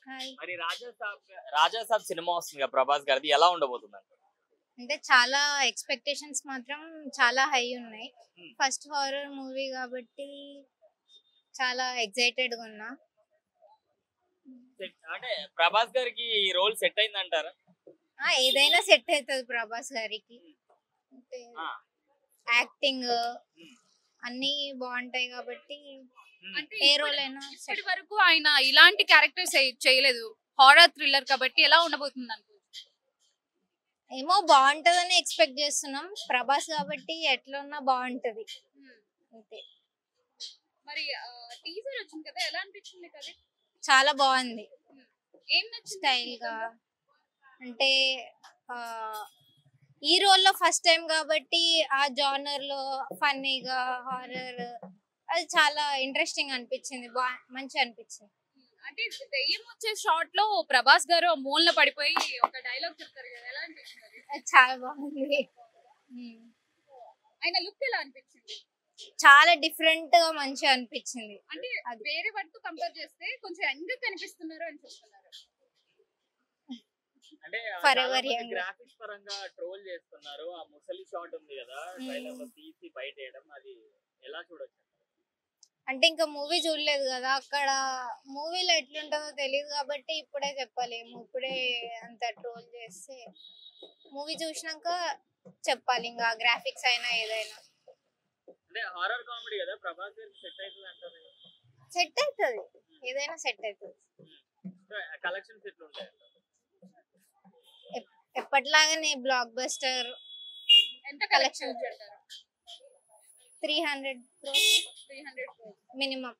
Hi. మరి రాజా సాబ్ cinema వస్తుంది కదా ప్రభాస్ గారిది, ఎలా ఉండబోతుంది అంటారు? అంటే చాలా ఎక్స్పెక్టేషన్స్ మాత్రం చాలా హై ఉన్నాయి. Hmm. ఫస్ట్ హారర్ మూవీ కాబట్టి చాలా ఎక్సైటెడ్ గా ఉన్నా. అంటే ప్రభాస్ గారికి ఈ రోల్ సెట్ అయింది అంటారా? ఏదైనా సెట్ అవుతుంది ప్రభాస్ గారికి. అంటే ఆ, యాక్టింగ్ ఉమ్, అన్ని బాగుంటాయి కాబట్టి అంటే ఏ రోల్ అయినా ఇప్పటి వరకు ఆయన ఇలాంటి క్యారెక్టర్స్ చేయలేదు. హారర్ థ్రిల్లర్ కాబట్టి ఎలా ఉండబోతుంది అనుకో. ఏమో బాగుంటదని ఎక్స్పెక్ట్ చేస్తున్నాం. ప్రభాస్ కాబట్టి ఎట్లా ఉన్నా బాగుంటది అంతే. మరి టీజర్ వచ్చింది కదా, ఎలా అనిపించింది కదా? చాలా బాగుంది ఏం నచ్చింది స్టైల్ గా. అంటే ఆ ఈ రోల్ లో ఫస్ట్ టైం కాబట్టి ఆ జానర్ లో ఫన్నీగా హారర్ అది చాలా ఇంట్రెస్టింగ్ అనిపించింది. మంచి అనిపించింది. అంటే దెయ్యం వచ్చే షాట్ లో ప్రభాస్ గారు మూలన పడిపోయి ఒక డైలాగ్ చెప్తారు కదా, ఎలా అనిపించింది అది? అది చాలా బాగుంది. ఆయన లుక్ ఎలా అనిపించింది? చాలా డిఫరెంట్ గా మంచిగా అనిపించింది. అంటే అది. వేరే వాటితో కంపేర్ చేస్తే కొంచెం యంగ్ కనిపిస్తున్నారు అని చెప్తున్నారు. అంటే Forever young. గ్రాఫిక్స్ పరంగా ట్రోల్ చేస్తున్నారు. ఆ ముసలి షాట్ ఉంది కదా ట్రైలర్ లో తీసి బయట వేయడం, అది ఎలా చూడొచ్చు? అంటే ఇంకా మూవీ చూడలేదు కదా, అక్కడ మూవీలో ఎట్లుంటుందో తెలియదు కాబట్టి ఇప్పుడే చెప్పలేము. ఇప్పుడే అంత ట్రోల్ చేస్తే మూవీ చూసినాక చెప్పాలి. ఇంకా గ్రాఫిక్స్ అయినా ఏదైనా అంటే హారర్ కామెడీ కదా, ప్రభాస్ గారికి సెట్ అవుతుంది అంటారు. సెట్ అవుతుంది. ఏదైనా సెట్ అవుతుంది. కలెక్షన్స్ ఎట్లుంటాయి? ఎప్పటిలాగానే బ్లాక్ బస్టర్ ఎంత కలెక్షన్ అంటారు? 300 300 మినిమం.